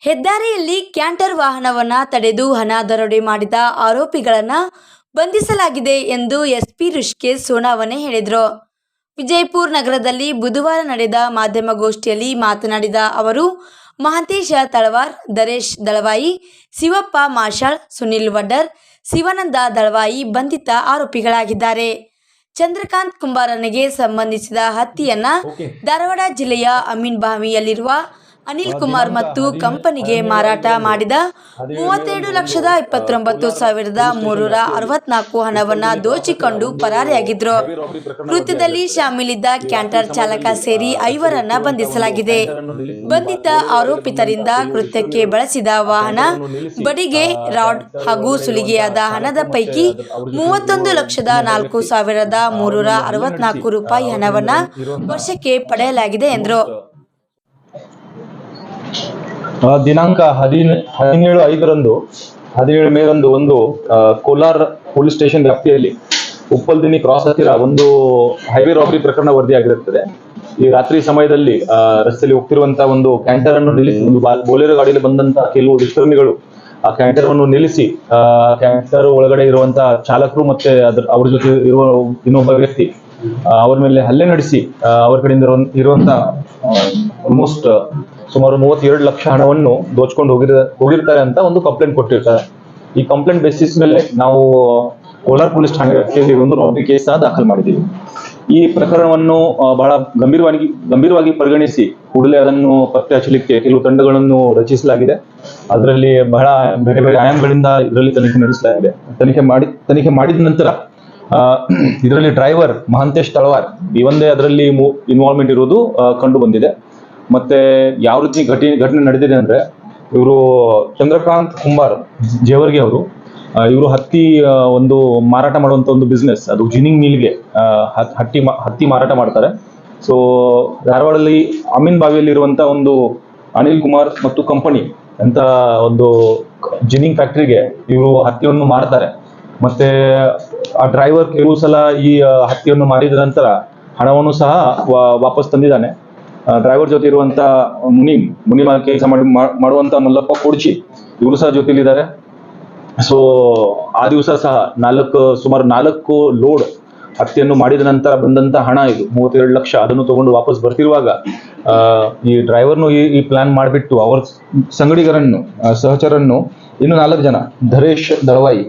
ಹೆದ್ದಾರಿಯಲ್ಲಿ ಕ್ಯಾಂಟರ್ ವಾಹನವನ್ನು ತಡೆದು ಹಣ ದರೋಡೆ ಮಾಡಿದ ಆರೋಪಿಗಳನ್ನು ಬಂಧಿಸಲಾಗಿದೆ ಎಂದು ಎಸ್ಪಿ ಋಷಿಕೇಶ್ ಸೋನಾವನೆ ಹೇಳಿದರು. ವಿಜಯಪುರ ನಗರದಲ್ಲಿ ಬುಧವಾರ ನಡೆದ ಮಾಧ್ಯಮಗೋಷ್ಠಿಯಲ್ಲಿ ಮಾತನಾಡಿದ ಅವರು, ಮಹಂತೇಶ ತಳವಾರ್, ದರೇಶ್ ದಳವಾಯಿ, ಶಿವಪ್ಪ ಮಾಷಾಳ್, ಸುನಿಲ್ ವಡ್ಡರ್, ಶಿವಾನಂದ ದಳವಾಯಿ ಬಂಧಿತ ಆರೋಪಿಗಳಾಗಿದ್ದಾರೆ. ಚಂದ್ರಕಾಂತ್ ಕುಂಬಾರನಿಗೆ ಸಂಬಂಧಿಸಿದ ಹತ್ತಿಯನ್ನ ಧಾರವಾಡ ಜಿಲ್ಲೆಯ ಅಮೀನ್ಬಾವಿಯಲ್ಲಿರುವ ಅನಿಲ್ ಕುಮಾರ್ ಮತ್ತು ಕಂಪನಿಗೆ ಮಾರಾಟ ಮಾಡಿದ 32,29,364 ಹಣವನ್ನು ದೋಚಿಕೊಂಡು ಪರಾರಿಯಾಗಿದ್ರು. ಕೃತ್ಯದಲ್ಲಿ ಶಾಮೀಲಿದ್ದ ಕ್ಯಾಂಟರ್ ಚಾಲಕ ಸೇರಿ 5ರನ್ನ ಬಂಧಿಸಲಾಗಿದೆ. ಬಂಧಿತ ಆರೋಪಿತರಿಂದ ಕೃತ್ಯಕ್ಕೆ ಬಳಸಿದ ವಾಹನ, ಬಡಿಗೆ, ರಾಡ್ ಹಾಗೂ ಸುಲಿಗೆಯಾದ ಹಣದ ಪೈಕಿ 31,04,364 ರೂಪಾಯಿ ಹಣವನ್ನು ವಶಕ್ಕೆ ಪಡೆಯಲಾಗಿದೆ ಎಂದರು. ದಿನಾಂಕ 17/5 ಮೇರಂದು ಒಂದು ಕೋಲಾರ ಪೊಲೀಸ್ ಸ್ಟೇಷನ್ ವ್ಯಾಪ್ತಿಯಲ್ಲಿ ಉಪ್ಪಲ್ದಿನಿ ಕ್ರಾಸ್ ಹತ್ತಿರ ಒಂದು ಹೈವೇ ರಾಬರಿ ಪ್ರಕರಣ ವರದಿಯಾಗಿರುತ್ತದೆ. ಈ ರಾತ್ರಿ ಸಮಯದಲ್ಲಿ ರಸ್ತೆಯಲ್ಲಿ ಹೋಗ್ತಿರುವಂತಹ ಒಂದು ಕ್ಯಾಂಟರ್ ಅನ್ನು ನಿಲ್ಲಿಸಿ, ಒಂದು ಬೋಲೆರೋ ಗಾಡಿಯಲ್ಲಿ ಬಂದಂತಹ ಕೆಲವು ದುಷ್ಕರ್ಮಿಗಳು ಆ ಕ್ಯಾಂಟರ್ ಅನ್ನು ನಿಲ್ಲಿಸಿ, ಕ್ಯಾಂಟರ್ ಒಳಗಡೆ ಇರುವಂತಹ ಚಾಲಕರು ಮತ್ತೆ ಅವ್ರ ಜೊತೆ ಇರುವ ಇನ್ನೊಬ್ಬ ವ್ಯಕ್ತಿ ಅವ್ರ ಮೇಲೆ ಹಲ್ಲೆ ನಡೆಸಿ ಅವ್ರ ಕಡೆಯಿಂದ ಇರುವಂತಹ ಆಲ್ಮೋಸ್ಟ್ ಸುಮಾರು 32 ಲಕ್ಷ ಹಣವನ್ನು ದೋಚ್ಕೊಂಡು ಹೋಗಿರ್ತಾರೆ ಅಂತ ಒಂದು ಕಂಪ್ಲೇಂಟ್ ಕೊಟ್ಟಿರ್ತಾರೆ. ಈ ಕಂಪ್ಲೇಂಟ್ ಬೇಸಿಸ್ ಮೇಲೆ ನಾವು ಕೋಲಾರ ಪೊಲೀಸ್ ಠಾಣೆ ವ್ಯಾಪ್ತಿಯಲ್ಲಿ ಒಂದು ರಾಬರಿ ಕೇಸ್ ದಾಖಲು ಮಾಡಿದ್ದೀವಿ. ಈ ಪ್ರಕರಣವನ್ನು ಬಹಳ ಗಂಭೀರವಾಗಿ ಪರಿಗಣಿಸಿ ಕೂಡಲೇ ಅದನ್ನು ಪತ್ತೆ ಹಚ್ಚಲಿಕ್ಕೆ ಕೆಲವು ತಂಡಗಳನ್ನು ರಚಿಸಲಾಗಿದೆ. ಅದರಲ್ಲಿ ಬಹಳ ಬೇರೆ ಬೇರೆ ಆಯಾಮಗಳಿಂದ ಇದರಲ್ಲಿ ತನಿಖೆ ನಡೆಸಲಾಗಿದೆ. ತನಿಖೆ ಮಾಡಿದ ನಂತರ ಇದರಲ್ಲಿ ಡ್ರೈವರ್ ಮಹಂತೇಶ್ ತಳವಾರ್ ಈ ಒಂದೇ ಅದರಲ್ಲಿ ಇನ್ವಾಲ್ವ್ಮೆಂಟ್ ಇರುವುದು ಕಂಡು ಬಂದಿದೆ. ಮತ್ತೆ ಯಾವ ರೀತಿ ಘಟನೆ ನಡೆದಿದೆ ಅಂದ್ರೆ, ಇವರು ಚಂದ್ರಕಾಂತ್ ಕುಂಬಾರ್ ಜೇವರ್ಗಿ ಅವರು, ಇವರು ಹತ್ತಿ ಒಂದು ಮಾರಾಟ ಮಾಡುವಂತ ಒಂದು ಬಿಸ್ನೆಸ್, ಅದು ಜಿನಿಂಗ್ ಮಿಲ್ಗೆ ಹತ್ತಿ ಮಾರಾಟ ಮಾಡ್ತಾರೆ. ಸೊ ಧಾರವಾಡದಲ್ಲಿ ಅಮೀನ್ಬಾವಿಯಲ್ಲಿ ಇರುವಂತ ಒಂದು ಅನಿಲ್ ಕುಮಾರ್ ಮತ್ತು ಕಂಪನಿ ಅಂತ ಒಂದು ಜಿನಿಂಗ್ ಫ್ಯಾಕ್ಟರಿಗೆ ಇವರು ಹತ್ತಿಯನ್ನು ಮಾರ್ತಾರೆ. ಮತ್ತೆ ಆ ಡ್ರೈವರ್ ಕೆಲವು ಸಲ ಈ ಹತ್ತಿಯನ್ನು ಮಾರಿದ ನಂತರ ಹಣವನ್ನು ಸಹ ವಾಪಸ್ ತಂದಿದ್ದಾನೆ. ಡ್ರೈವರ್ ಜೊತೆ ಇರುವಂತ ಮುನಿಮ ಕೆಲಸ ಮಾಡುವಂತ ಮಲ್ಲಪ್ಪ ಕೊಡ್ಚಿ ಇವರು ಸಹ ಜೊತೆಲಿದ್ದಾರೆ. ಸೊ ಆ ದಿವಸ ಸಹ ಸುಮಾರು 4 ಲೋಡ್ ಹತ್ತಿಯನ್ನು ಮಾಡಿದ ನಂತರ ಬಂದಂತ ಹಣ ಇದು 32 ಲಕ್ಷ, ಅದನ್ನು ತಗೊಂಡು ವಾಪಸ್ ಬರ್ತಿರುವಾಗ ಈ ಡ್ರೈವರ್ನು ಈ ಪ್ಲಾನ್ ಮಾಡಿಬಿಟ್ಟು ಅವ್ರ ಸಂಗಡಿಗರನ್ನು, ಸಹಚರನ್ನು ಇನ್ನು 4 ಜನ, ದರೇಶ್ ದಳವಾಯಿ,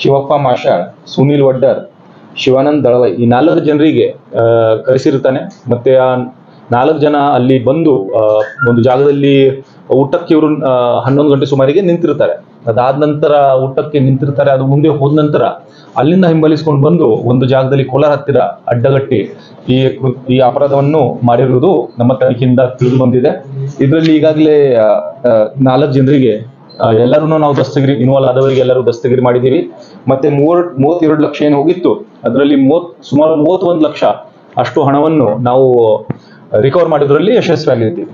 ಶಿವಪ್ಪ ಮಾಷಾಳ್, ಸುನಿಲ್ ವಡ್ಡರ್, ಶಿವಾನಂದ್ ದಳವಾಯಿ, ಈ 4 ಜನರಿಗೆ ಕರೆಸಿರ್ತಾನೆ. ಮತ್ತೆ ಆ 4 ಜನ ಅಲ್ಲಿ ಬಂದು ಒಂದು ಜಾಗದಲ್ಲಿ ಊಟಕ್ಕೆ ಇವರು 11 ಗಂಟೆ ಸುಮಾರಿಗೆ ನಿಂತಿರ್ತಾರೆ. ಅದಾದ ನಂತರ ಊಟಕ್ಕೆ ನಿಂತಿರ್ತಾರೆ. ಅದು ಮುಂದೆ ಹೋದ ನಂತರ ಅಲ್ಲಿಂದ ಹಿಂಬಾಲಿಸ್ಕೊಂಡು ಬಂದು ಒಂದು ಜಾಗದಲ್ಲಿ ಕೋಲಾರ ಹತ್ತಿರ ಅಡ್ಡಗಟ್ಟಿ ಈ ಅಪರಾಧವನ್ನು ಮಾಡಿರುವುದು ನಮ್ಮ ತನಿಖೆಯಿಂದ ತಿಳಿದು ಬಂದಿದೆ. ಇದರಲ್ಲಿ ಈಗಾಗಲೇ 4 ಜನರಿಗೆ ಎಲ್ಲರೂ ನಾವು ಇನ್ವಾಲ್ವ್ ಆದವರಿಗೆ ಎಲ್ಲರೂ ದಸ್ತಗಿರಿ ಮಾಡಿದ್ದೀವಿ. ಮತ್ತೆ 32 ಲಕ್ಷ ಏನು ಹೋಗಿತ್ತು, ಅದರಲ್ಲಿ ಸುಮಾರು 31 ಲಕ್ಷ ಅಷ್ಟು ಹಣವನ್ನು ನಾವು ರಿಕವರ್ ಮಾಡೋದ್ರಲ್ಲಿ ಯಶಸ್ವಿಯಾಗಿದ್ದೀವಿ.